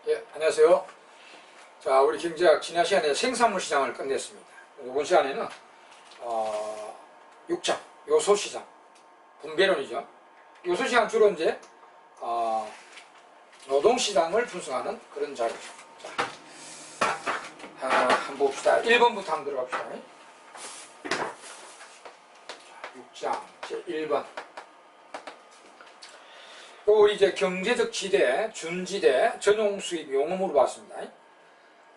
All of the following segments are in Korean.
예, 안녕하세요. 자, 우리 경제학 지난 시간에 생산물 시장을 끝냈습니다. 이번 시간에는 6장 요소 시장 분배론이죠. 요소 시장 주로 이제 노동 시장을 분석하는 그런 자료죠. 자, 한번 봅시다. 1번부터 한번 들어갑시다. 6장 제 1번. 또 이제 경제적 지대, 준지대, 전용 수입 용어로 봤습니다.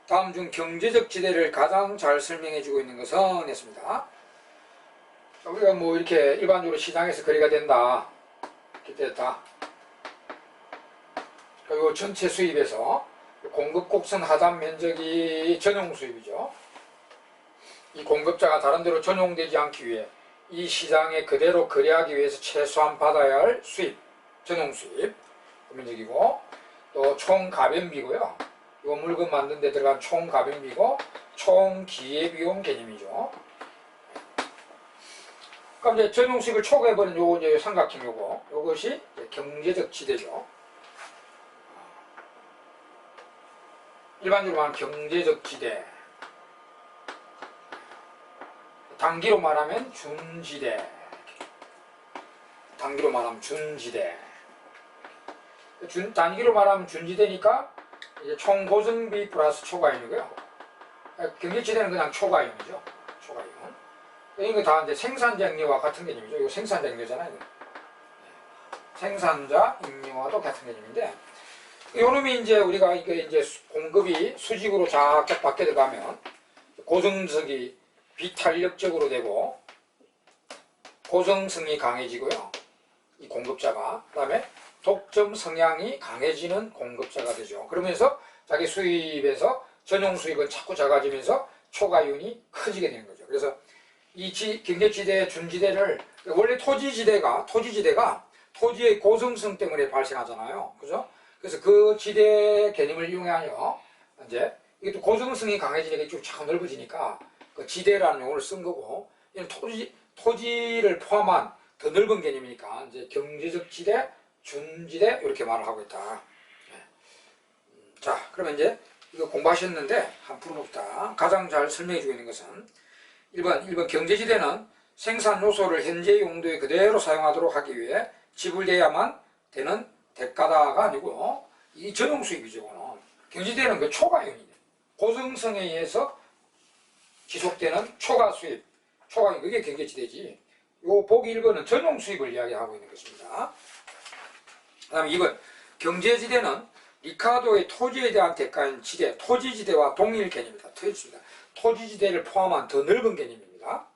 다음 중 경제적 지대를 가장 잘 설명해 주고 있는 것은 했습니다. 우리가 뭐 이렇게 일반적으로 시장에서 거래가 된다, 이렇게 됐다. 그리고 전체 수입에서 공급 곡선 하단 면적이 전용 수입이죠. 이 공급자가 다른 데로 전용되지 않기 위해 이 시장에 그대로 거래하기 위해서 최소한 받아야 할 수입, 전용 수입 면적이고, 또 총 가변비고요. 이 물건 만드는 데 들어간 총 가변비고 총 기회비용 개념이죠. 그럼 이제 전용 수입을 초과해버린 요 이제 삼각형 요것이 경제적 지대죠. 일반적으로 말하면 경제적 지대. 단기로 말하면 준지대. 단기로 말하면 준지대. 단기로 말하면 준지대니까 이제 총 고정비 플러스 초과이고요. 경제지대는 그냥 초과이죠. 초과이용. 이거 다 이제 생산자 임료와 같은 개념이죠. 이거 생산자 임료잖아요. 생산자 임료와도 같은 개념인데, 요놈이 이제 우리가 이게 이제 공급이 수직으로 작작 바뀌어 들어가면 고정성이 비탄력적으로 되고 고정성이 강해지고요. 이 공급자가. 그 다음에 독점 성향이 강해지는 공급자가 되죠. 그러면서 자기 수입에서 전용 수입은 자꾸 작아지면서 초과이윤이 커지게 되는 거죠. 그래서 이 경제지대, 준지대를, 원래 토지지대가 토지의 고성성 때문에 발생하잖아요. 그죠? 그래서 그 지대 개념을 이용하여 이제 이게 또 고정성이 강해지니까 좀 자꾸 넓어지니까 그 지대라는 용어를 쓴 거고, 이는 토지를 포함한 더 넓은 개념이니까 이제 경제적 지대, 준지대 이렇게 말을 하고 있다. 자, 그러면 이제 이거 공부하셨는데 한번 풀어봅시다. 가장 잘 설명해 주고 있는 것은 1번 경제지대는 생산 요소를 현재 용도에 그대로 사용하도록 하기 위해 지불돼야만 되는 대가다가 아니고 이 전용 수입이죠. 경제지대는 그 초과이윤이에요. 고정성에 의해서 지속되는 초과 수입, 초과이윤, 그게 경제지대지. 요 보기 1번은 전용 수입을 이야기하고 있는 것입니다. 그 다음에 2번 경제지대는 리카도의 토지에 대한 대가인 지대, 토지지대와 동일 개념이다. 토지지대를 포함한 더 넓은 개념입니다.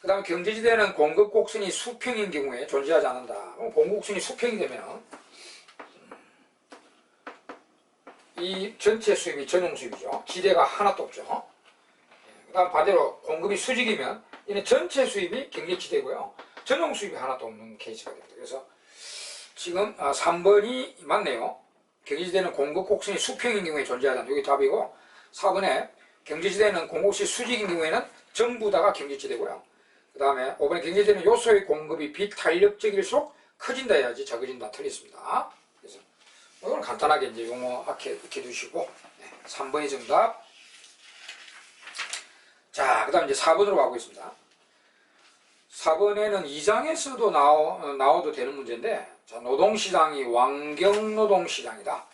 그 다음에 경제지대는 공급 곡선이 수평인 경우에 존재하지 않는다. 공급 곡선이 수평이 되면 이 전체 수입이 전용 수입이죠. 지대가 하나도 없죠. 그 다음 반대로 공급이 수직이면 이는 전체 수입이 경제지대고요. 전용 수입이 하나도 없는 케이스가 됩니다. 그래서 지금 3번이 맞네요. 경제지대는 공급 곡선이 수평인 경우에 존재하지 않는다. 이게 답이고, 4번에 경제지대는 공급이 수직인 경우에는 전부 다가 경제지대고요. 그 다음에 5번에 경제지대는 요소의 공급이 비탄력적일수록 커진다 해야지 적어진다. 틀렸습니다. 그래서 이건 간단하게 이제 용어 익혀 두시고, 3번이 정답. 자, 그 다음 이제 4번으로 가고 있습니다. 4번에는 2장에서도 나와도 되는 문제인데, 자, 노동시장이 완경노동시장이다.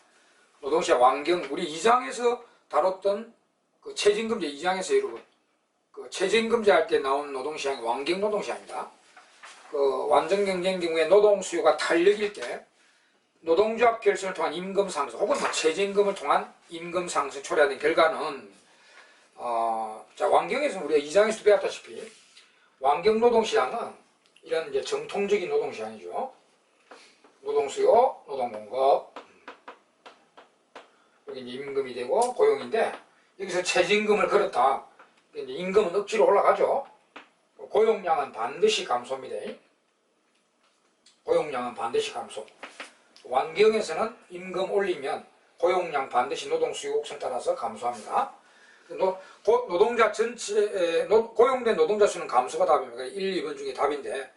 노동시장 완경, 우리 2장에서 다뤘던 그 최저임금제 2장에서 여러분, 그 최저임금제 할 때 나온 노동시장이 완경노동시장이다. 그 완전경쟁 경우에 노동수요가 탄력일 때 노동조합 결선을 통한 임금 상승 혹은 최저임금을 통한 임금 상승 초래하는 결과는 자, 완경에서는 우리가 2장에서도 배웠다시피 완경노동시장은 이런 이제 정통적인 노동시장이죠. 노동수요, 노동공급, 여기 이제 임금이 되고 고용인데, 여기서 최저임금을 걸었다. 이제 임금은 억지로 올라가죠. 고용량은 반드시 감소입니다. 고용량은 반드시 감소. 완경에서는 임금 올리면 고용량 반드시 노동수요 곡선 따라서 감소합니다. 노동자 전체, 고용된 노동자 수는 감소가 답입니다. 1, 2번 중에 답인데,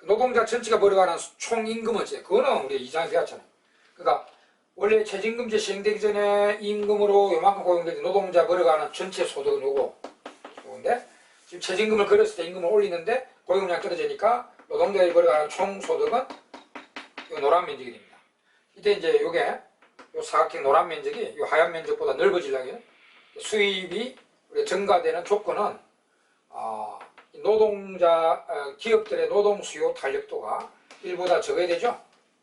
노동자 전체가 벌어가는 총임금은 그거는 우리 2장에 배웠잖아요. 그러니까 원래 최저임금제 시행되기 전에 임금으로 요만큼 고용되는 노동자 벌어가는 전체 소득은 요건데 지금 최저임금을 걸었을 때 임금을 올리는데 고용량이 떨어지니까 노동자들이 벌어가는 총 소득은 요 노란 면적이 됩니다. 이때 이제 요게 요 사각형 노란 면적이 요 하얀 면적보다 넓어지려면 수입이 증가되는 조건은 노동자 기업들의 노동 수요 탄력도가 1보다 적어야 되죠.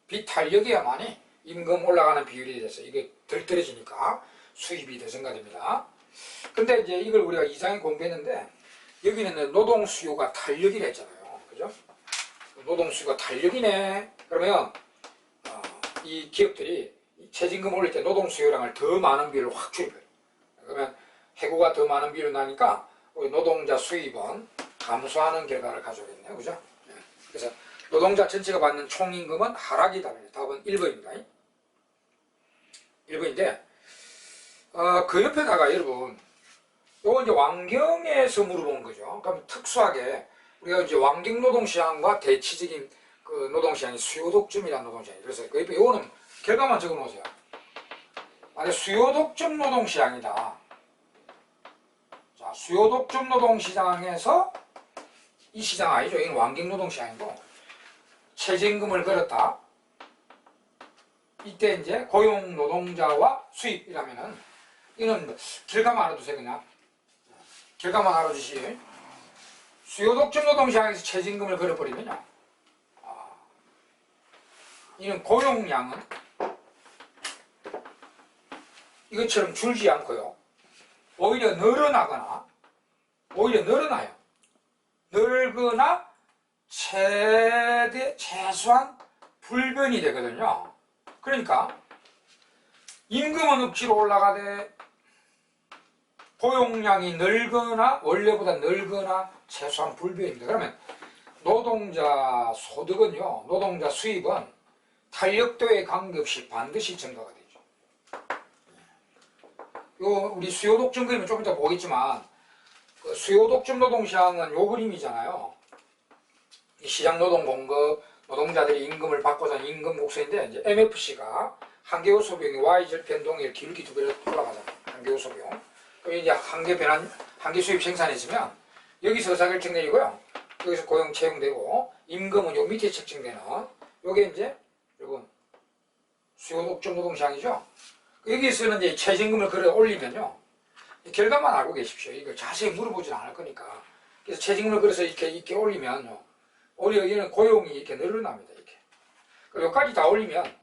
비탄력이야만이 임금 올라가는 비율이 돼서 이게 덜 떨어지니까 수입이 더 증가됩니다. 근데 이제 이걸 우리가 이상히 공부했는데 여기는 노동 수요가 탄력이라 했잖아요. 그죠? 노동 수요가 탄력이네. 그러면 이 기업들이 최저임금 올릴 때 노동 수요량을 더 많은 비율로 확 줄여요. 그러면 해고가 더 많은 비율로 나니까 우리 노동자 수입은 감소하는 결과를 가져오겠네요. 그죠? 그래서 노동자 전체가 받는 총임금은 하락이 답입니다. 답은 1번입니다. 1번인데 그 옆에다가 여러분 요거 이제 왕경에서 물어본 거죠. 그럼 특수하게 우리가 이제 왕경 노동시장과 대치적인 그 노동시장이 수요독점이라는 노동시장이 그래서 그 옆에 요거는 결과만 적어 놓으세요. 만약 수요독점 노동시장이다. 자, 수요독점 노동시장에서 이 시장 아니죠. 이건 왕경 노동시장이고 최저임금을 걸었다. 이때 이제 고용 노동자와 수입이라면은 이는 결과만 알아두세요. 그냥 결과만 알아두시. 수요독점 노동시장에서 최저임금을 걸어버리면요, 이는 고용량은 이것처럼 줄지 않고요, 오히려 늘어나요. 늘거나 최소한 불변이 되거든요. 그러니까 임금은 억지로 올라가되 고용량이 늘거나 원래보다 늘거나 최소한 불변입니다. 그러면 노동자 소득은요, 노동자 수입은 탄력도에 관계없이 반드시 증가가 되죠. 요 우리 수요독점 그림은 좀 이따 보겠지만 그 수요독점 노동시장은 요 그림이잖아요. 이 시장 노동 공급, 노동자들이 임금을 받고자 하는 임금 곡선인데 이제 MFC가 한계요소 비용이 Y절 변동일 기울기 2배로 올라가잖아요. 한계요소 비용. 그럼 이제 한계 수입 생산했으면 여기서 의사결정 내리고요. 여기서 고용 채용되고 임금은 요 밑에 책정되는 요게 이제 여러분 수요독점 노동시장이죠. 여기서는 이제 최저임금을 걸어 올리면요, 결과만 알고 계십시오. 이걸 자세히 물어보진 않을 거니까. 그래서 최저임금을 걸어서 이렇게 올리면요, 오히려 얘는 고용이 이렇게 늘어납니다. 이렇게. 여기까지 다 올리면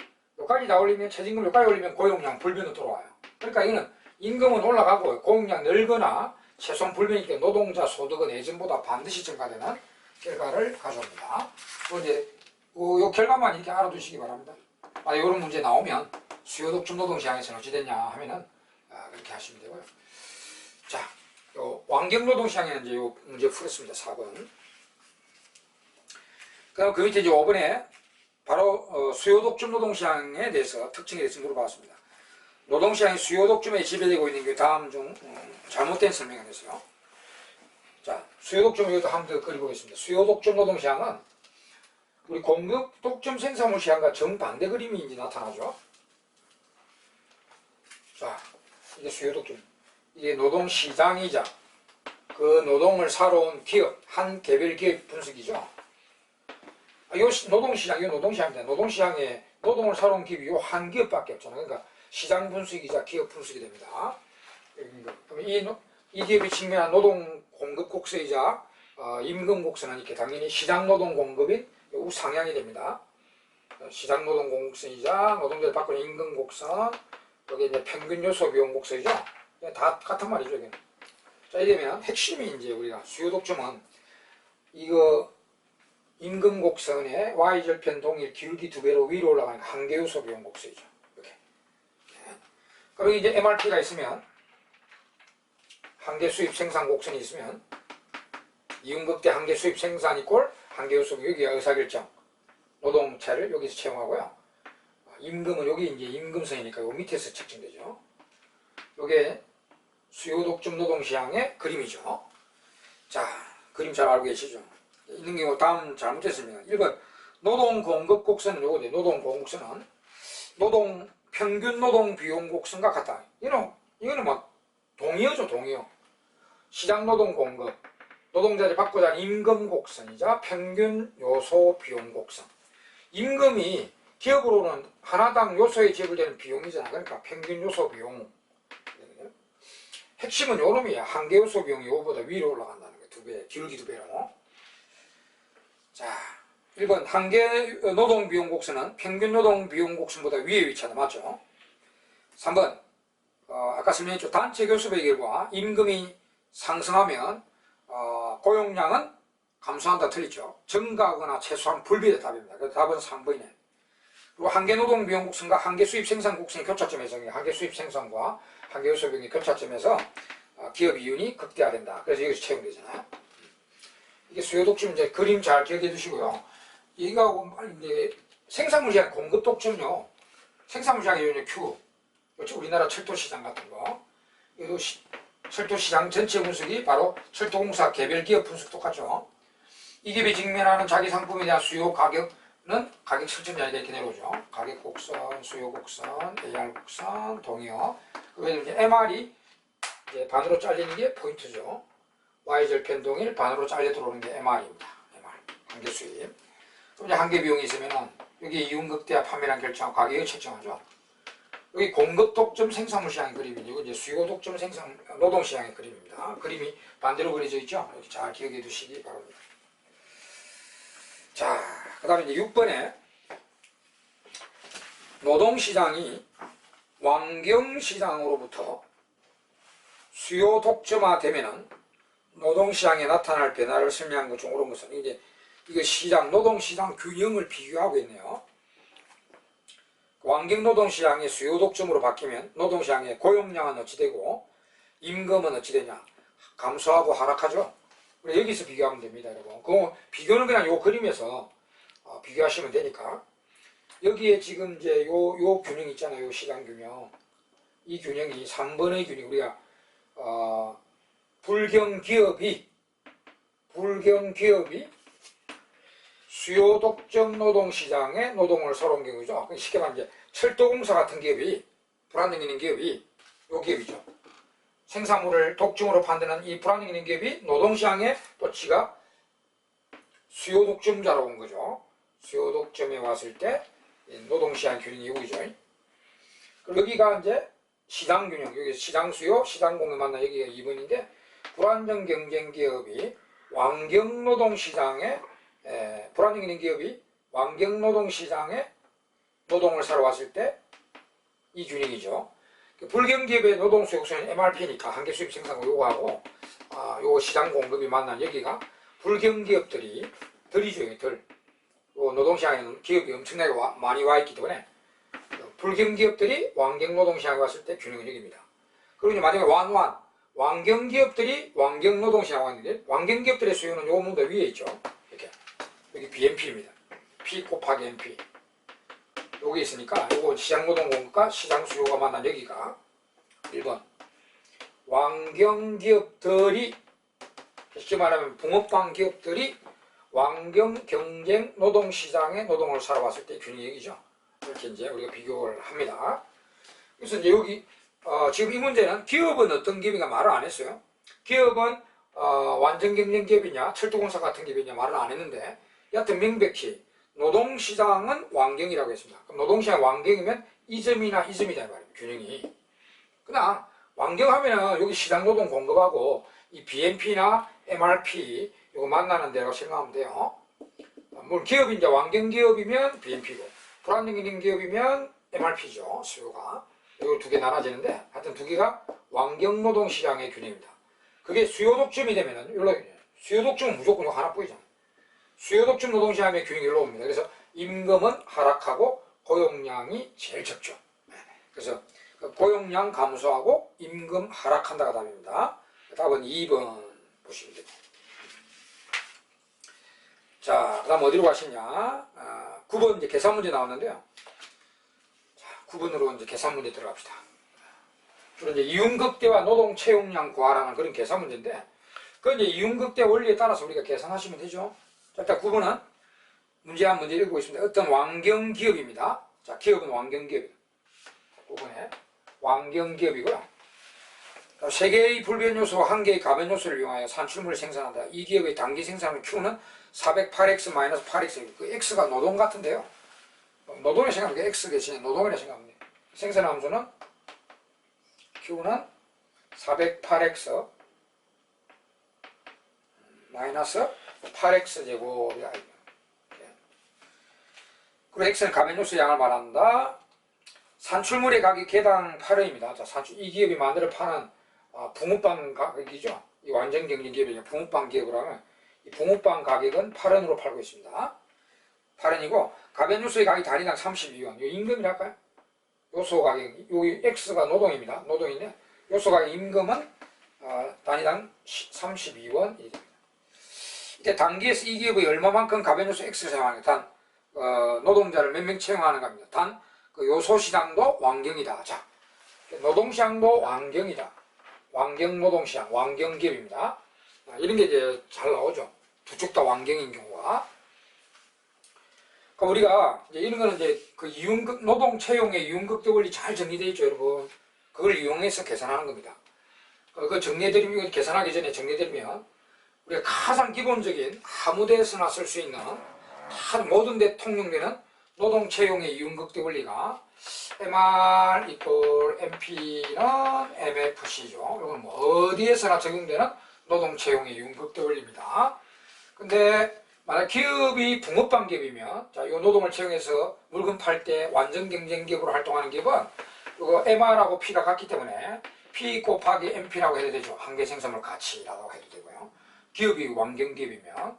최저임금 여기까지 올리면 고용량 불변으로 돌아와요. 그러니까 이거는 임금은 올라가고 고용량 늘거나 최소한 불변이기 때문에 노동자 소득은 예전보다 반드시 증가되는 결과를 가져옵니다. 이제 요 결과만 이렇게 알아두시기 바랍니다. 이런 문제 나오면 수요독점 노동시장에서는 어찌 됐냐 하면은 그렇게 하시면 되고요. 자, 요 왕경 노동시장에는 이제 요 문제 풀었습니다. 4번. 그다음 그 밑에 이제 5번에 바로 수요독점 노동시장에 대해서 특징에 대해서 물어봤습니다. 노동시장이 수요독점에 지배되고 있는 게 다음 중 잘못된 설명이 됐어요. 자, 수요독점 이것도 한번 더 그려보겠습니다. 수요독점 노동시장은 우리 공급독점 생산물 시장과 정반대 그림이 이제 나타나죠. 자, 이게 수요독점. 이게 노동시장이자 그 노동을 사러 온 기업, 한 개별 기업 분석이죠. 요 노동시장, 요 노동시장입니다. 노동시장에 노동을 사러 온 기업이 요 한 기업밖에 없잖아요. 그러니까 시장 분석이자 기업 분석이 됩니다. 이 기업이 직면한 노동 공급 곡선이자 임금 곡선은 이렇게 당연히 시장 노동 공급인 우상향이 됩니다. 시장 노동 공급선이자 노동자들 받고 있는 임금 곡선, 여기 이제 평균 요소 비용 곡선이죠. 다 같은 말이죠. 이게. 자, 이러면 핵심이 이제 우리가 수요독점은 이거 임금 곡선의 Y절편 동일 기울기 2배로 위로 올라가는 한계 요소 비용 곡선이죠. 이렇게. 그리고 이제 MRP가 있으면 한계 수입 생산 곡선이 있으면 이윤극대 한계 수입 생산 이꼴 한계 요소 여기가 의사결정 노동차를 여기서 채용하고요. 임금은 여기 이제 임금선이니까 요 밑에서 책정되죠. 요게 수요독점 노동시장의 그림이죠. 자, 그림 잘 알고 계시죠? 있는 경우 다음 잘못했습니다. 1번 노동 공급 곡선은 요거죠. 노동 공급선은 노동 평균 노동 비용 곡선과 같다. 이거는 뭐 동의어죠, 동의어. 시장 노동 공급, 노동자들이 받고자 하는 임금 곡선이자 평균 요소 비용 곡선. 임금이 기업으로는 하나당 요소에 지불되는 비용이잖아. 그러니까 평균 요소 비용. 핵심은 요놈이야. 한계 요소 비용이 요보다 위로 올라간다는 거야. 2배, 기울기 2배로. 자, 1번 한계 노동 비용 곡선은 평균 노동 비용 곡선보다 위에 위치하다. 맞죠? 3번 아까 설명했죠. 단체 교섭의 결과 임금이 상승하면 고용량은 감소한다. 틀리죠. 증가하거나 최소한 불비의 답입니다. 그래서 답은 3번이네. 그리고 한계 노동 비용 곡선과 한계 수입 생산 곡선의 교차점에서 한계 수입 생산과 한계 요소 비용의 교차점에서 기업 이윤이 극대화된다. 그래서 여기서 채용되잖아요. 이게 수요 독점 이제 그림 잘 기억해 두시고요. 이거하고 이제 생산물 시장 공급 독점요. 생산물 시장의 요인은 Q. 우리나라 철도 시장 같은 거. 이거 철도 시장 전체 분석이 바로 철도공사 개별 기업 분석 똑같죠. 이 기업이 직면하는 자기 상품에 대한 수요 가격은 가격 설정량이 이렇게 내려오죠. 가격 곡선, 수요 곡선, AR 곡선, 동의어. 그래서 이제 MR이 이제 반으로 잘리는 게 포인트죠. Y절 변동일 반으로 잘려 들어오는 게 MR입니다. MR. 한계 수입. 그럼 이제 한계 비용이 있으면은 여기 이윤 극대화 판매량 결정하고 가격을 책정하죠. 여기 공급 독점 생산물 시장의 그림이고 이거 이제 수요 독점 생산 노동 시장의 그림입니다. 그림이 반대로 그려져 있죠. 이렇게 잘 기억해 두시기 바랍니다. 자, 그다음에 이제 6번에 노동 시장이 왕경 시장으로부터 수요 독점화되면은 노동 시장에 나타날 변화를 설명한 것 중 옳은 것은 이제 이거 시장 노동 시장 균형을 비교하고 있네요. 왕경 노동 시장의 수요 독점으로 바뀌면 노동 시장의 고용량은 어찌 되고 임금은 어찌 되냐? 감소하고 하락하죠. 여기서 비교하면 됩니다, 여러분. 그 비교는 그냥 요 그림에서 비교하시면 되니까. 여기에 지금 이제 요 균형 있잖아요. 요 시장 균형. 이 균형이 3번의 균형. 우리가 불경 기업이 수요 독점 노동 시장에 노동을 서러 온 경우죠. 쉽게 말하면 이제 철도공사 같은 기업이 불안정 있는 기업이 요 기업이죠. 생산물을 독점으로 판다는 이 불안정 있는 기업이 노동 시장에 또 지가 수요 독점자로 온 거죠. 수요 독점에 왔을 때 노동 시장 균형이 여기죠. 그리고 여기가 이제 시장 균형, 여기 시장 수요, 시장 공급 만나 여기가 2번인데 불안정 경쟁 기업이 왕경 노동 시장에 불안정 있는 기업이 왕경 노동 시장에 노동을 사러 왔을 때 이 균형이죠. 불경 기업의 노동 수요 곡선은 MRP니까 한계 수입 생산과 요거하고 요 시장 공급이 만난 여기가 불경 기업들이 덜이죠. 덜. 요 노동 시장에는 기업이 엄청나게 많이 와 있기 때문에 불경 기업들이 왕경 노동 시장에 왔을 때 균형은 여기입니다. 그리고 이제 마지막에 왕경 기업들이 왕경 노동 시장에 왔는데 왕경 기업들의 수요는 요 문도 위에 있죠. 이렇게 여기 BMP입니다. P 곱하기 MP. 여기 있으니까 요거 시장 노동 공급과 시장 수요가 만난 여기가 1번 왕경 기업들이 쉽게 말하면 붕어빵 기업들이 왕경 경쟁 노동 시장에 노동을 사러 왔을 때 균형이 여기죠. 이렇게 이제 우리가 비교를 합니다. 그래서 이제 여기 지금 이 문제는 기업은 어떤 기업인가 말을 안 했어요. 기업은 완전 경쟁 기업이냐 철도공사 같은 기업이냐 말을 안 했는데 여하튼 명백히 노동시장은 왕경이라고 했습니다. 그럼 노동시장 왕경이면 이 점이나 이 점이다 말이에요. 균형이. 그냥 왕경하면은 여기 시장 노동 공급하고 이 BMP나 MRP 이거 만나는 데라고 생각하면 돼요. 물론 기업이 이제 왕경 기업이면 BMP고 불안정 경쟁 기업이면 MRP죠. 수요가. 이거 두 개 나눠지는데 하여튼 두 개가 왕경 노동 시장의 균형입니다. 그게 수요 독점이 되면은 연락이 돼요. 수요 독점은 무조건 이거 하나뿐이잖아요. 수요 독점 노동 시장의 균형이 일로 옵니다. 그래서 임금은 하락하고 고용량이 제일 적죠. 그래서 고용량 감소하고 임금 하락한다가 답입니다. 답은 2번 보시면 됩니다. 자, 그 다음 어디로 가시냐? 9번 이제 계산 문제 나왔는데요. 자, 9번으로 이제 계산 문제 들어갑시다. 주로 이제 이윤극대와 노동 채용량 구하라는 그런 계산 문제인데, 그 이제 이윤극대 원리에 따라서 우리가 계산하시면 되죠. 자, 일단 9번은 문제 한 문제 읽고 있습니다. 어떤 왕경 기업입니다. 자, 기업은 왕경 기업입니다. 부분에 완경기업이고요. 3개의 불변 요소와 1개의 가변 요소를 이용하여 산출물을 생산한다. 이 기업의 단기 생산물 Q는 408x-8x, 그 x가 노동 같은데요. 노동을 생각하면 x 대신에 노동이라 생각하면 돼요. 생산 함수는 Q는 408x 마이너스 8x 제곱이 아니에요. 그리고 x는 가변 요소 양을 말한다. 산출물의 가격 개당 8원입니다. 자, 이 기업이 만들어 파는 붕어빵 가격이죠. 이 완전 경쟁 기업이 붕어빵 기업을 하면 이 붕어빵 가격은 8원으로 팔고 있습니다. 8원이고 가변 요소의 가격이 단위당 32원. 이 임금이랄까요? 요소 가격이 여기 x가 노동입니다. 노동인데 요소 가격 임금은 단위당 32원. 이때 단기에서 이 기업이 얼마만큼 가변 요소 x를 사용하는가? 단 노동자를 몇 명 채용하는 겁니다. 단 그 요소 시장도 완경이다. 자, 노동 시장도 완경이다. 완경 노동 시장, 완경 기업입니다. 이런 게 이제 잘 나오죠. 두 쪽 다 완경인 경우가. 그럼 우리가 이제 이런 거는 이제 그 이윤급 노동 채용의 이윤급 원리 잘 정리되어 있죠, 여러분. 그걸 이용해서 계산하는 겁니다. 그 정리해드리면 계산하기 전에 정리해드리면 우리가 가장 기본적인 아무 데서나 쓸 수 있는 모든 데 통용되는 노동 채용의 이윤극대 원리가 MR 이퀄 MP는 MFC죠. 이건 뭐 어디에서나 적용되는 노동 채용의 이윤극대 원리입니다. 근데 만약 기업이 붕어빵 기업이면 자, 이 노동을 채용해서 물건 팔 때 완전 경쟁 기업으로 활동하는 기업은 이거 MR하고 P가 같기 때문에 P 곱하기 MP라고 해도 되죠. 한계 생산물 가치라고 해도 되고요. 기업이 완경 기업이면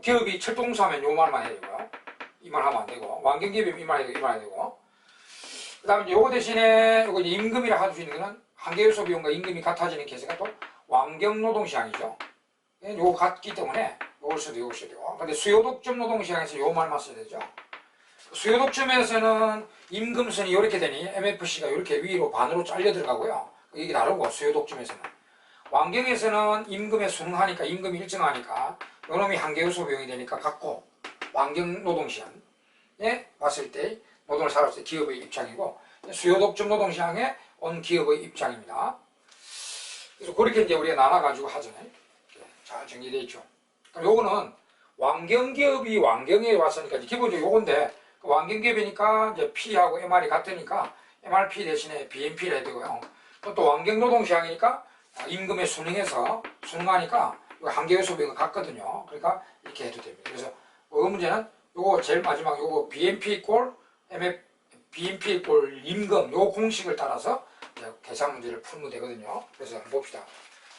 기업이 철도공사하면 요 말만 해야 되고요. 이 말 하면 안 되고, 완경기업이면 이 말 해야 되고, 이 말 해야 되고. 그 다음에 요거 대신에 요거 임금이라 할 수 있는 거는 한계요소 비용과 임금이 같아지는 계세가 또 완경노동시장이죠. 요거 같기 때문에 요걸 써도 요걸 써도 되고. 근데 수요독점 노동시장에서 요 말만 써야 되죠. 수요독점에서는 임금선이 이렇게 되니 MFC가 이렇게 위로 반으로 잘려 들어가고요. 이게 다르고 수요독점에서는. 완경에서는 임금에 순응하니까 임금이 일정하니까 요놈이 한계요소 비용이 되니까 같고 완경 노동시장에 봤을 때 노동을 살았을 때 기업의 입장이고 수요독점 노동시장에 온 기업의 입장입니다. 그래서 그렇게 이제 우리가 나눠가지고 하잖아요. 잘 정리되어 있죠. 그럼 요거는 완경기업이 완경에 왔으니까 기본적으로 요건데 그 완경기업이니까 이제 P하고 MR이 같으니까 MRP 대신에 BMP를 해야 되고요. 또 완경 노동시장이니까 임금에 순응해서 순응하니까 한계요소 비용이 같거든요. 그러니까 이렇게 해도 됩니다. 그래서 그 문제는 요거 제일 마지막 요거 BMP 이꼴 MF BMP 이꼴 임금 요 공식을 따라서 계산 문제를 풀면 되거든요. 그래서 한번 봅시다.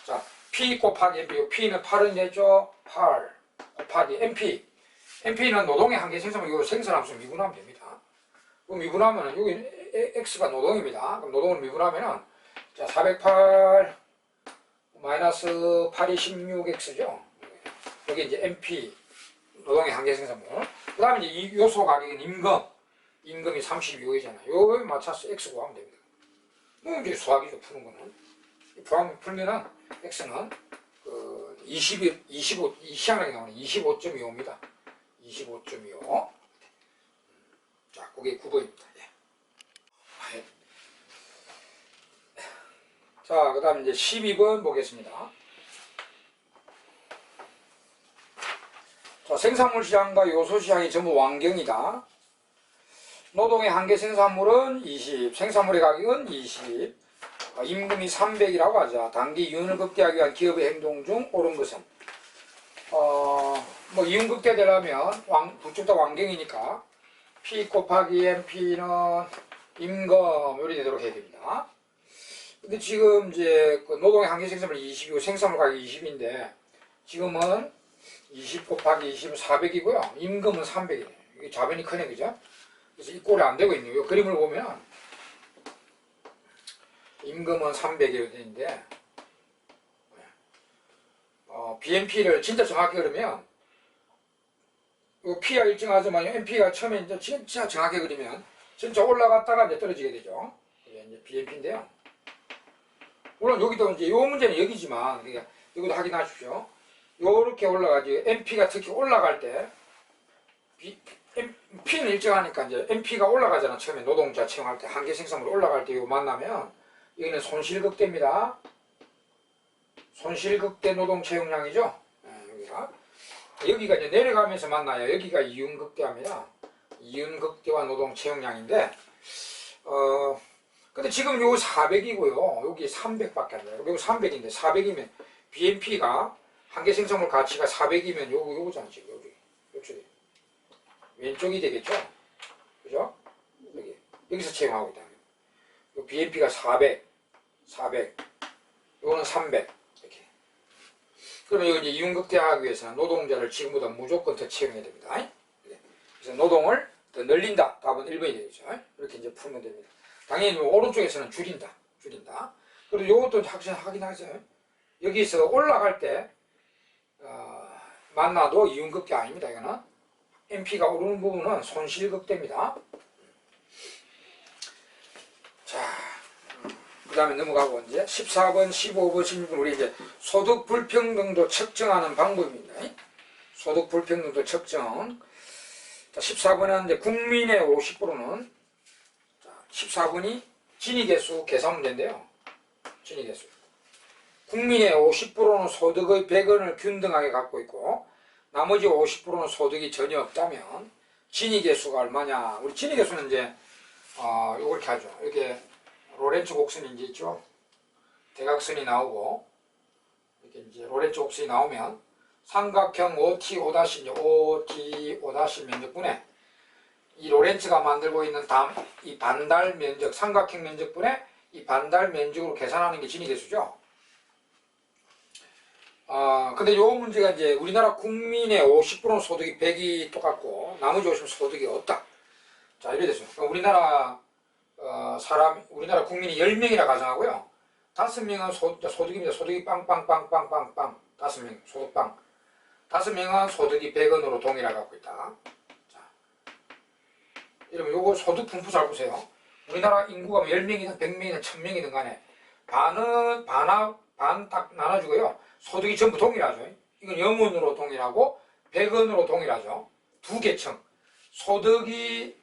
자, P 곱하기 MP, P는 8은 되죠. 8 곱하기 MP. MP는 노동의 한계 생산물 요 생산함수 미분하면 됩니다. 미분하면은 여기 X가 노동입니다. 그럼 노동을 미분하면은 자, 408 마이너스 8이 16X죠. 여기 이제 MP 노동의 한계 생산물. 그 다음에 이제 이 요소 가격은 임금이 32호이잖아요. 요거에 맞춰서 X 구하면 됩니다. 뭐 이제 수학이죠, 푸는 거는. 풀면은 X는 그 25, 이 시간에 나오는 25.25입니다. 25.25. 자, 그게 9번입니다. 예. 자, 그 다음 이제 12번 보겠습니다. 자, 생산물 시장과 요소 시장이 전부 완경이다. 노동의 한계 생산물은 20, 생산물의 가격은 20, 임금이 300이라고 하자. 단기 이윤을 극대화하기 위한 기업의 행동 중 옳은 것은 뭐 이윤 극대되려면 두 쪽 다 완경이니까 P 곱하기 MP는 임금 요리 되도록 해야 됩니다. 근데 지금 이제 그 노동의 한계 생산물 20이고 생산물 가격이 20인데 지금은 20 곱하기 20은 400이고요. 임금은 300이네요. 이게 좌변이 크네, 그죠? 그래서 이 꼴이 안 되고 있네요. 이 그림을 보면 임금은 300이 되는데 BMP를 진짜 정확히 그리면 P가 일정하지만 MP가 처음에 이제 진짜 정확히 그리면 진짜 올라갔다가 이제 떨어지게 되죠. 이게 이제 BMP인데요. 물론 여기도 이제 요 문제는 여기지만 그러니까 이것도 확인하십시오. 요렇게 올라가지. MP가 특히 올라갈 때 P는 일정하니까 이제 NP가 올라가잖아. 처음에 노동자 채용할 때 한계 생산물 올라갈 때 이거 만나면 여기는 손실극대입니다. 손실극대 노동 채용량이죠. 여기가 이제 내려가면서 만나요. 여기가 이윤극대합니다. 이윤극대와 노동 채용량인데 근데 지금 요 400이고요. 여기 300밖에 안 돼요. 여기 300인데 400이면 BMP가 한계 생산물 가치가 400이면 요거잖아. 지금 요쪽이 왼쪽이 되겠죠. 그죠? 여기서 채용하고 있다. 요 BMP가 400 요거는 300 이렇게. 그러면 이거 이제 이윤극대하기 위해서는 노동자를 지금보다 무조건 더 채용해야 됩니다. 그래서 노동을 더 늘린다. 답은 1번이 되겠죠. 이렇게 이제 풀면 됩니다. 당연히 오른쪽에서는 줄인다. 그리고 이것도 확인하세요. 여기서 올라갈 때 만나도 이윤극대 아닙니다. 이거는 MP가 오르는 부분은 손실극대입니다. 자, 그 다음에 넘어가고 이제 14번, 15번, 16번 우리 이제 소득 불평등도 측정하는 방법입니다. 소득 불평등도 측정. 자, 14번은 이제 국민의 50%는 14번이 진위계수 계산 문제인데요. 진위계수. 국민의 50%는 소득의 100원을 균등하게 갖고 있고 나머지 50%는 소득이 전혀 없다면 진위계수가 얼마냐. 우리 진위계수는 이제 이렇게 하죠. 이렇게 로렌츠 곡선이 이제 있죠. 대각선이 나오고 이렇게 이제 로렌츠 곡선이 나오면 삼각형 OT5' 면적분에 이 로렌츠가 만들고 있는 이 반달 면적, 삼각형 면적분에 이 반달 면적으로 계산하는 게 진위계수죠. 근데 요 문제가 이제 우리나라 국민의 50% 소득이 100이 똑같고 나머지 50% 소득이 없다. 자, 이래 됐어요. 우리나라 우리나라 국민이 10명이라 가정하고요. 5명은 소득입니다. 소득이 빵빵빵빵빵빵 5명 소득빵. 5명은 소득이 100원으로 동일하게 갖고 있다. 여러분 요거 소득 분포 잘 보세요. 우리나라 인구가 10명이든 100명이든 1000명이든 간에 반은 반 딱 나눠주고요. 소득이 전부 동일하죠. 이건 0원으로 동일하고 100원으로 동일하죠. 두 계층. 소득이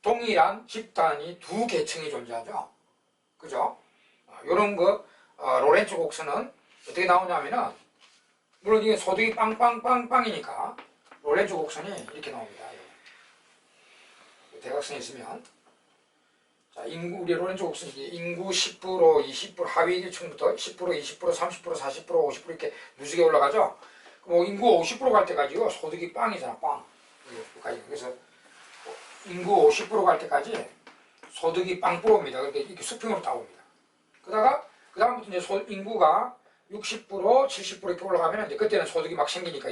동일한 집단이 두 계층이 존재하죠. 그죠? 요런 로렌츠 곡선은 어떻게 나오냐면은 물론 이게 소득이 빵빵빵빵이니까 로렌츠 곡선이 이렇게 나옵니다. 대각선이 있으면 자, 우리 로렌츠 곡선이 인구 10%, 20% 하위 계층부터 10%, 20%, 30%, 40%, 50% 이렇게 누수게 올라가죠. 뭐 인구 50% 갈 때까지요 소득이 빵이잖아. 빵. 그래서 인구 50% 갈 때까지 소득이 빵프로입니다. 그러니까 이렇게 수평으로 따옵니다. 그 다음부터 이제 인구가 60%, 70% 이렇게 올라가면 이제 그때는 소득이 막 생기니까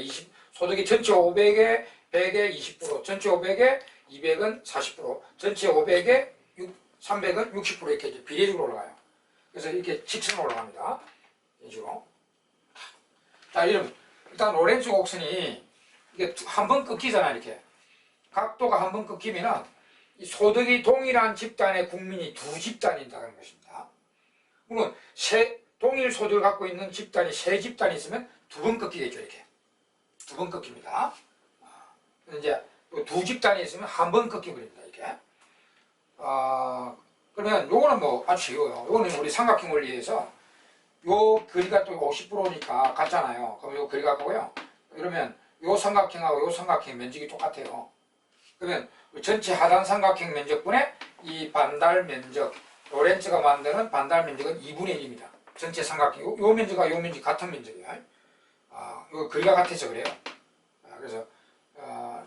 소득이 전체 500에 100에 20%, 전체 500에 200은 40%, 전체 500에 300은 60% 이렇게 이제 비례적으로 올라가요. 그래서 이렇게 직선으로 올라갑니다. 이런 식으로. 자, 일단 로렌츠 곡선이 이게 한 번 끊기잖아요. 이렇게 각도가 한 번 끊기면은 이 소득이 동일한 집단의 국민이 두 집단이 있다는 것입니다. 물론 동일 소득을 갖고 있는 집단이 세 집단이 있으면 두 번 끊기겠죠. 이렇게 두 번 끊깁니다. 이제 두 집단이 있으면 한 번 끊기버립니다. 이렇게. 그러면 요거는 뭐 아주 쉬워요. 요거는 우리 삼각형 원리에서 요 거리가 또 50%니까 같잖아요. 그럼 요 거리가 같고요. 그러면 요 삼각형하고 요 삼각형 면적이 똑같아요. 그러면 전체 하단 삼각형 면적분의 이 반달 면적, 로렌츠가 만드는 반달 면적은 2분의 1입니다. 전체 삼각형, 요 면적과 요 면적이 같은 면적이에요. 요 거리가 같아서 그래요. 그래서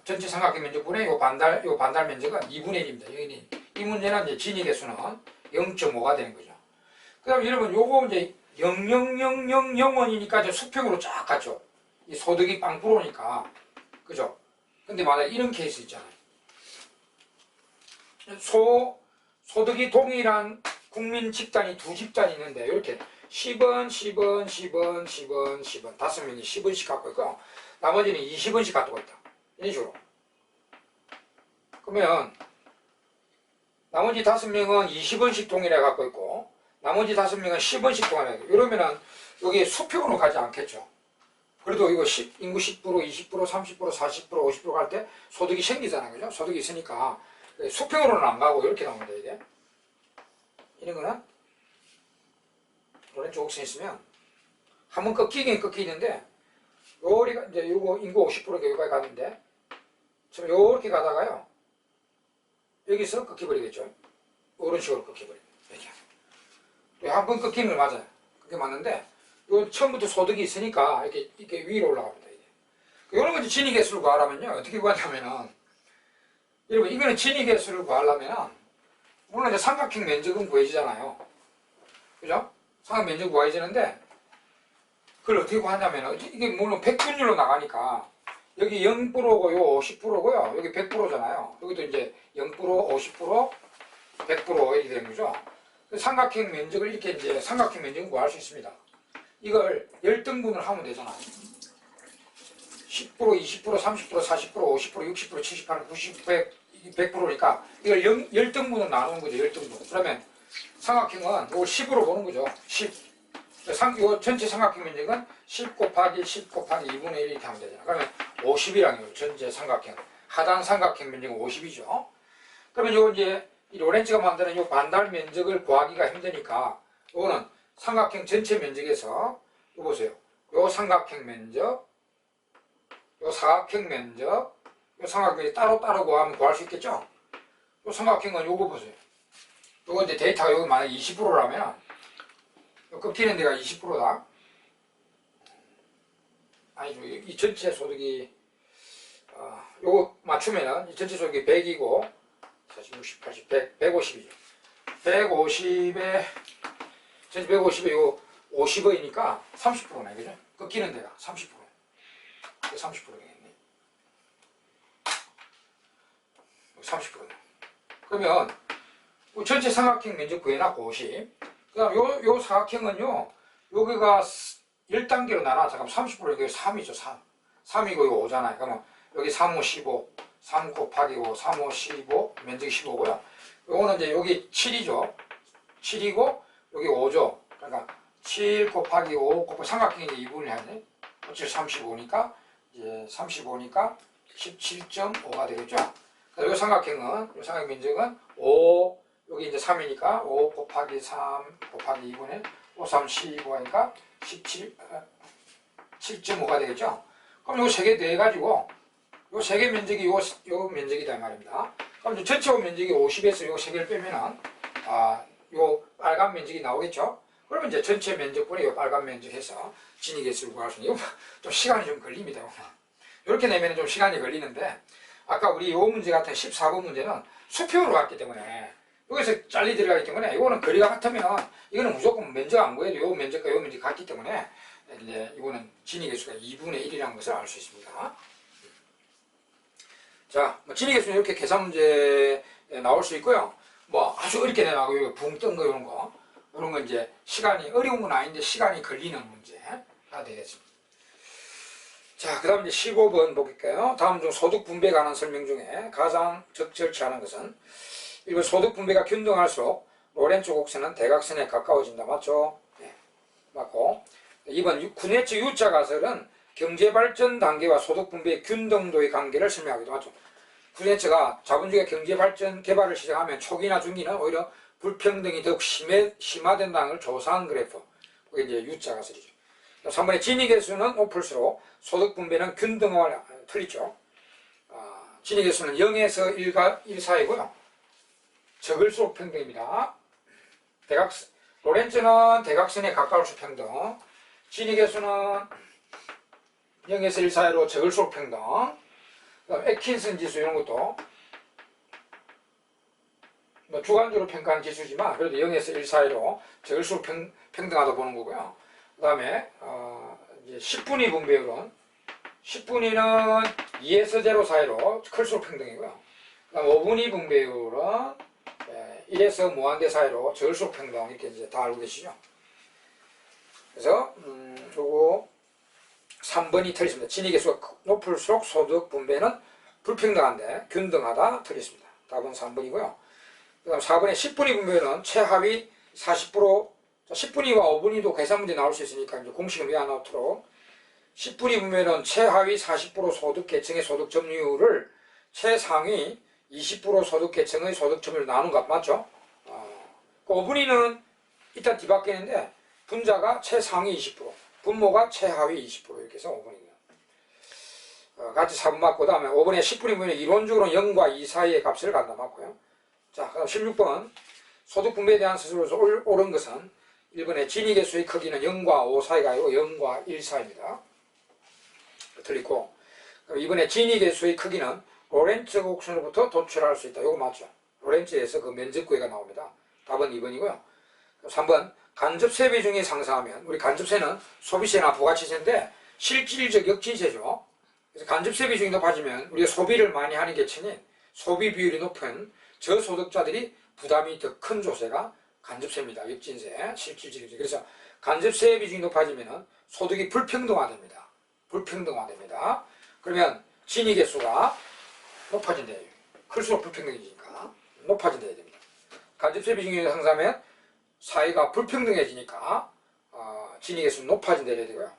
전체 삼각형 면적분의 요 반달 면적은 2분의 1입니다. 이 문제는 이제 진위계수는 0.5가 되는 거죠. 그 다음에 여러분 요거 이제 0.0000원이니까 이제 수평으로 쫙 갔죠. 이 소득이 빵프로니까. 그죠? 근데 만약 이런 케이스 있잖아요. 소득이 동일한 국민 집단이 두 집단이 있는데 이렇게 10원, 10원, 10원, 10원, 10원 5명이 10원씩 갖고 있고 나머지는 20원씩 갖고 있다. 이런 식으로. 그러면 나머지 5명은 20원씩 동일하게 갖고 있고 나머지 5명은 10원씩 동일하게 이러면은 여기 수평으로 가지 않겠죠. 그래도 이거 인구 10%, 20%, 30%, 40%, 50% 갈 때 소득이 생기잖아요. 그죠? 소득이 있으니까 수평으로는 안 가고 이렇게 나옵니다. 이게. 이런 거는 로렌츠 곡선이 있으면 한번 꺾이긴 꺾이는데 요리가 이제 요거 인구 50%가 여기까지 가는데 지금 요렇게 가다가요. 여기서 꺾여버리겠죠. 이런 식으로 꺾여버립니다. 이렇게. 한 번 꺾이는 걸 맞아요. 그게 맞는데 요 처음부터 소득이 있으니까 이렇게 위로 올라갑니다. 이게. 이런 거 진위 개수를 구하려면요. 어떻게 구하냐면은 여러분 이거는 진위 개수를 구하려면은 물론 이제 삼각형 면적은 구해지잖아요. 그죠? 삼각 면적 구해지는데 그걸 어떻게 구하냐면은 이게 물론 100분율로 나가니까 여기 0%고 요 50%고요. 여기 100%잖아요. 여기도 이제 0%, 50%, 100% 이렇게 되는 거죠. 삼각형 면적을 이렇게 이제 삼각형 면적을 구할 수 있습니다. 이걸 열등분을 하면 되잖아요. 10%, 20%, 30%, 40%, 50%, 60%, 70%, 90%, 100%니까 이걸 열등분으로 나누는 거죠. 열등분. 그러면 삼각형은 이걸 10으로 보는 거죠. 10. 이 전체 삼각형 면적은 10 곱하기 10 곱하기 2분의 1 이렇게 하면 되잖아요. 그러면 50이라는 전체 삼각형. 하단 삼각형 면적은 50이죠. 그러면 요 이제 이 로렌츠가 만드는 요 반달 면적을 구하기가 힘드니까 요거는 삼각형 전체 면적에서 요 보세요. 요 삼각형 면적, 요 사각형 면적, 요 삼각형이 따로따로 구하면 구할 수 있겠죠? 요 삼각형은 요거 보세요. 요거 이제 데이터가 여기 만약 20%라면 꺾이는 데가 20%다. 아니죠. 이 전체 소득이 요거 맞추면은 이 전체 소득이 100이고 40, 60, 80, 100, 150이죠. 150에 전체 150에 요 50이니까 30%네. 그죠? 꺾이는 데가 30%. 30%겠네. 30%네. 그러면 전체 삼각형 면적 구해놨고 50. 그 다음 요 사각형은요, 여기가 1단계로 나눠. 잠깐 30%, 여기 3이죠, 3. 3이고 이거 5잖아요. 그러면 여기 3, 5, 15. 3 곱하기 5, 3, 5, 15. 면적이 15고요. 요거는 이제 여기 7이죠. 7이고, 여기 5죠. 그러니까 7 곱하기 5 곱하기 삼각형이 이제 2분을 해야 돼. 7, 35니까, 이제 35니까 17.5가 되겠죠. 그리고 삼각형은, 요 삼각 면적은 5, 여기 이제 3이니까 5 곱하기 3 곱하기 2분의 5, 3, 15 하니까 7.5가 되겠죠. 그럼 요 세 개 더해가지고 요 세 개 면적이 요 면적이다 이 말입니다. 그럼 전체 면적이 50에서 요 세 개를 빼면은 요 빨간 면적이 나오겠죠. 그러면 이제 전체 면적분의 요 빨간 면적 해서 진위 개수를 구할 수 있는 이거 좀 시간이 좀 걸립니다. 이렇게 내면 좀 시간이 걸리는데 아까 우리 요 문제 같은 14번 문제는 수평으로 갔기 때문에 여기서 잘리 들어가기 때문에 이거는 거리가 같으면 이거는 무조건 면적 안 구해도 요 면적과 요 면적이 같기 때문에 이제 이거는 진위 개수가 2분의 1이라는 것을 알 수 있습니다. 자, 진위 개수는 이렇게 계산 문제에 나올 수 있고요. 뭐 아주 어렵게 내나고 붕 뜬 거 이런 거 이런 건 이제 시간이 어려운 건 아닌데 시간이 걸리는 문제가 되겠습니다. 자, 그 다음 이제 15번 볼게요. 다음 중 소득 분배에 관한 설명 중에 가장 적절치 않은 것은 1번 소득 분배가 균등할수록 로렌츠 곡선은 대각선에 가까워진다. 맞죠? 네, 맞고 2번 쿠네츠 U자 가설은 경제발전 단계와 소득 분배의 균등도의 관계를 설명하기도 하죠. 쿠네츠가 자본주의가 경제발전 개발을 시작하면 초기나 중기는 오히려 불평등이 더욱 심화된다는 걸 조사한 그래프. 그게 이제 U자 가설이죠. 3번의 진위계수는 높을수록 소득 분배는 균등화를 틀리죠. 진위계수는 0에서 1 사이고요. 적을수록 평등입니다. 로렌츠는 대각선에 가까울수록 평등. 진위계수는 0에서 1 사이로 적을수록 평등. 애킨슨 지수 이런 것도 뭐 주관적으로 평가하는 지수지만 그래도 0에서 1 사이로 적을수록 평등하다 보는 거고요. 그 다음에 이제 10분위 분배율은 10분위는 2에서 0 사이로 클수록 평등이고요. 그 다음 5분위 분배율은 1에서 무한대 사이로 적을수록 평등 이렇게 이제 다 알고 계시죠. 그래서 요거 3번이 틀렸습니다. 진위계수가 높을수록 소득 분배는 불평등한데 균등하다 틀렸습니다. 답은 3번이고요. 그 다음 4번의 10분위 분배율은 최하위 40% 10분위와 5분위도 계산 문제 나올 수 있으니까 이제 공식은 외워놓도록 10분위 분배는 최하위 40% 소득 계층의 소득 점유율을 최상위 20% 소득 계층의 소득 점유율 나눈 것 맞죠? 그 5분위는 일단 뒤바뀌는데 분자가 최상위 20%, 분모가 최하위 20% 이렇게 해서 5분위입니다. 같이 4분 맞고, 그 다음에 5번에 10분위 분배는 이론적으로 0과 2 사이의 값을 갖다 맞고요. 자, 그다음 16번 소득 분배에 대한 스스로서 옳은 것은 1번에 진위계수의 크기는 0과 5 사이가 아니고 0과 1 사이입니다. 틀리고, 2번에 진위계수의 크기는 로렌츠 곡선으로부터 도출할 수 있다. 이거 맞죠? 로렌츠에서 그 면적구해가 나옵니다. 답은 2번이고요. 3번 간접세 비중이 상승하면, 우리 간접세는 소비세나 부가치세인데 실질적 역지세죠. 그래서 간접세 비중이 높아지면 우리가 소비를 많이 하는 계층인 소비 비율이 높은 저소득자들이 부담이 더 큰 조세가 간접세입니다. 역진세, 실질적 역지. 그래서 간접세 비중이 높아지면 소득이 불평등화됩니다. 불평등화됩니다. 그러면 진위계수가 높아진다. 클수록 불평등해지니까 높아진다. 됩니다. 간접세 비중이 상승하면 사회가 불평등해지니까 진위계수는 높아진다. 해야 되고요.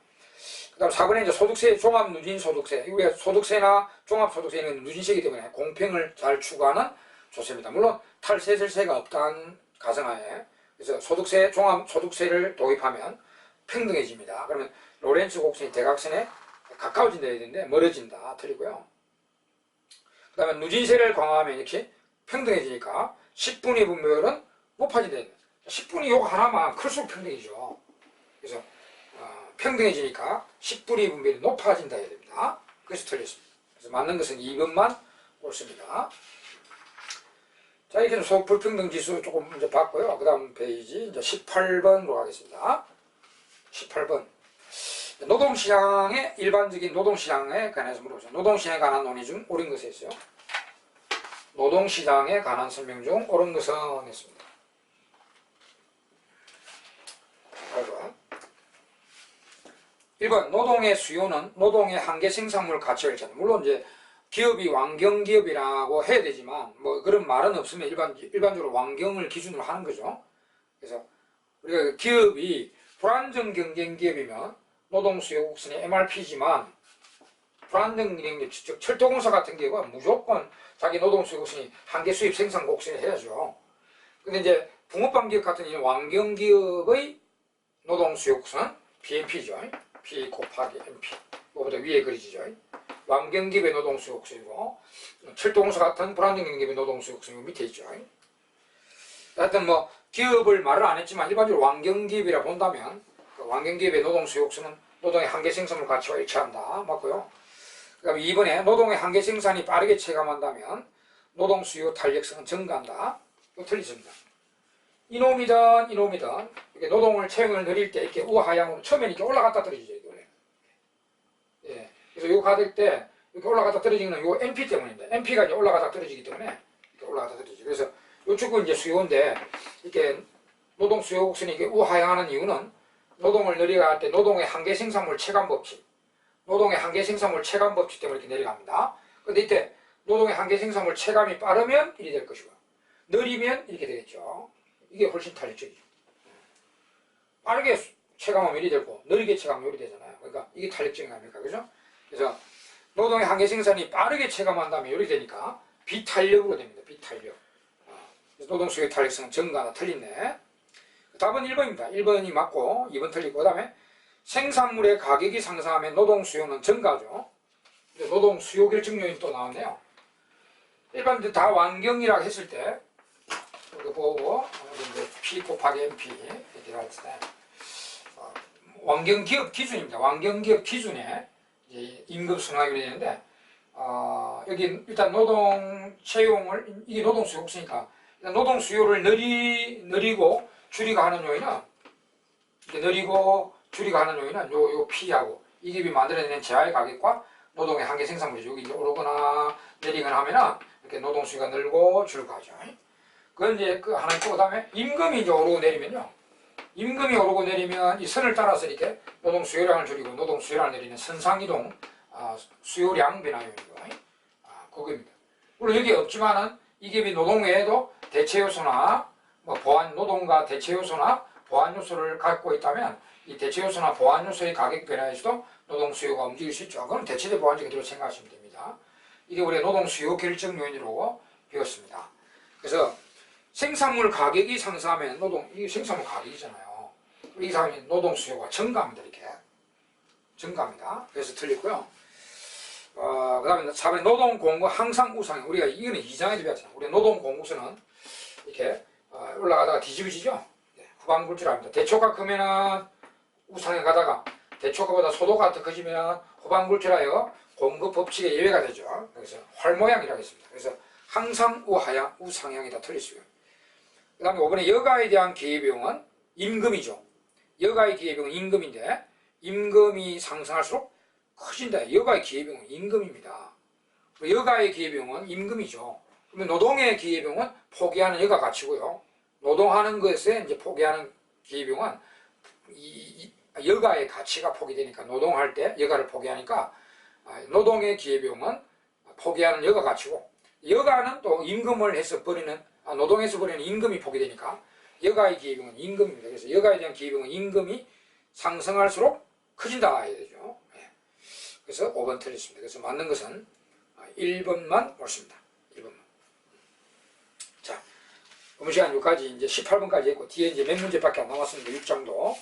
그 다음 4번에 이제 소득세, 종합 누진소득세. 우리가 소득세나 종합소득세는 누진세이기 때문에 공평을 잘 추구하는 조세입니다. 물론 탈세ser세가 없다는 가정하에, 그래서 소득세, 종합소득세를 도입하면 평등해집니다. 그러면 로렌츠 곡선이 대각선에 가까워진다 해야 되는데 멀어진다. 틀리고요. 그 다음에 누진세를 강화하면 이렇게 평등해지니까 10분위 분배율은 높아진다. 10분위 요거 하나만 클수록 평등이죠. 그래서 평등해지니까 10분위 분배율이 높아진다 해야 됩니다. 그래서 틀렸습니다. 그래서 맞는 것은 2번만 옳습니다. 자, 이렇게 소득 불평등 지수 조금 이제 봤고요. 그 다음 페이지 이제 18번으로 가겠습니다. 18번. 노동시장의 일반적인 노동시장에 관해서 물어보죠. 노동시장에 관한 논의 중 옳은 것이 있어요. 노동시장에 관한 설명 중 옳은 것은 했습니다. 1번 노동의 수요는 노동의 한계 생산물 가치를 찾는. 물론 이제 기업이 왕경기업이라고 해야 되지만 뭐 그런 말은 없으면 일반적으로 왕경을 기준으로 하는 거죠. 그래서 우리가 기업이 불안정 경쟁 기업이면 노동 수요 곡선이 MRP지만 불안정 경쟁, 즉 철도공사 같은 기업은 무조건 자기 노동 수요 곡선이 한계 수입 생산 곡선이 해야죠. 근데 이제 붕어빵 기업 같은 경우는 왕경 기업의 노동 수요 곡선은 BMP죠. P 곱하기 MP. 이거보다 위에 그려지죠. 왕경기업의 노동수요 곡선이고, 철도공사 같은 불안정 경기업의 노동수요 곡선이 밑에 있죠. 하여튼 뭐 기업을 말을 안 했지만 일반적으로 왕경기업이라 본다면 그 왕경기업의 노동수요 곡선은 노동의 한계 생산물 가치와 일치한다. 맞고요. 그 다음에 2번에 노동의 한계 생산이 빠르게 체감한다면 노동수요 탄력성은 증가한다. 이거 틀리습니다. 이놈이든 이렇게 노동을 채용을 늘릴 때 이렇게 우하향으로 처음에 이렇게 올라갔다 떨어지죠. 이게 원래. 예. 그래서 이거 가들 때 이렇게 올라갔다 떨어지는 요 MP 때문입니다. MP가 이제 올라갔다 떨어지기 때문에 이렇게 올라갔다 떨어지죠. 그래서 이쪽은 이제 수요인데 이렇게 노동 수요 곡선이 이게 우하향하는 이유는 노동을 내려갈 때 노동의 한계 생산물 체감 법칙, 노동의 한계 생산물 체감 법칙 때문에 이렇게 내려갑니다. 근데 이때 노동의 한계 생산물 체감이 빠르면 이리 될 것이고 느리면 이렇게 되겠죠. 이게 훨씬 탄력적이죠. 빠르게 체감하면 이리 되고 느리게 체감하면 이리 되잖아요. 그러니까 이게 탄력적인 거 아닙니까? 그죠? 그래서 노동의 한계 생산이 빠르게 체감한다면 이리 되니까 비탄력으로 됩니다. 비탄력. 그래서 노동 수요의 탄력성은 증가나 틀리네. 답은 1번입니다. 1번이 맞고 2번 틀리고, 그 다음에 생산물의 가격이 상승하면 노동 수요는 증가하죠. 노동 수요 결정 요인이 또 나왔네요. 일반 다 완경이라고 했을 때 이거 보고 이제 P 곱하기 MP 이렇게 할 때 완경기업 기준입니다. 완경기업 기준에 이제 임금 순환율이 되는데 여기 일단 노동 채용을 이게 노동 수요 없으니까 노동 수요를 느리고 줄이고 하는 요인은 이렇게 느리고 줄이고 하는 요인은 요 P하고 이 기업이 만들어내는 재화의 가격과 노동의 한계 생산물이 여기 이제 오르거나 내리거나 하면은 이렇게 노동 수요가 늘고 줄고 하죠. 그건 이제 그 하나 있고, 그 다음에 임금이 이제 오르고 내리면요. 임금이 오르고 내리면 이 선을 따라서 이렇게 노동 수요량을 줄이고 노동 수요량을 내리는 선상이동 수요량 변화율이고 그겁니다. 물론 여기 없지만은 이 기업이 노동 외에도 대체 요소나 뭐 보안 노동과 대체 요소나 보완 요소를 갖고 있다면 이 대체 요소나 보완 요소의 가격 변화에서도 노동 수요가 움직일 수 있죠. 그럼 대체대 보완제 그대로 생각하시면 됩니다. 이게 우리가 노동 수요 결정 요인으로 배웠습니다. 그래서 생산물 가격이 상승하면 이게 생산물 가격이잖아요. 이게 상승하면 노동 수요가 증가합니다. 이렇게 증가합니다. 그래서 틀리고요. 그 다음에 4번에 노동 공급 항상 우상. 우리가 이거는 2장에도 배웠잖아요. 우리 노동 공급선은 이렇게 올라가다가 뒤집어지죠. 네, 후반굴절합니다. 대초가 크면은 우상에 가다가 대초가보다 소도가 더 커지면 후반굴절하여 공급 법칙에 예외가 되죠. 그래서 활모양이라고 했습니다. 그래서 항상 우하향, 우상향이 다 틀리시고요. 그 다음에 5번에 여가에 대한 기회비용은 임금이죠. 여가의 기회비용은 임금인데 임금이 상승할수록 커진다. 여가의 기회비용은 임금입니다. 여가의 기회비용은 임금이죠. 그러면 노동의 기회비용은 포기하는 여가 가치고요. 노동하는 것에 이제 포기하는 기회비용은 여가의 가치가 포기되니까 노동할 때 여가를 포기하니까 노동의 기회비용은 포기하는 여가 가치고 여가는 또 임금을 해서 버리는 노동해서 버리는 임금이 포기되니까 여가의 기회비용은 임금입니다. 그래서 여가에 대한 기회비용은 임금이 상승할수록 커진다 해야 되죠. 그래서 5번 틀렸습니다. 그래서 맞는 것은 1번만 옳습니다. 1번만. 자, 오늘 시간 여기까지 이제 18번까지 했고 뒤에 이제 몇 문제밖에 안 남았습니다. 6장도.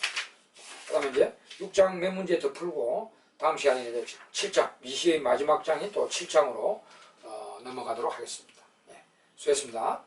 그 다음에 이제 6장 몇 문제 더 풀고 다음 시간에 이제 7장 미시의 마지막 장인 또 7장으로 넘어가도록 하겠습니다. 네, 수고했습니다.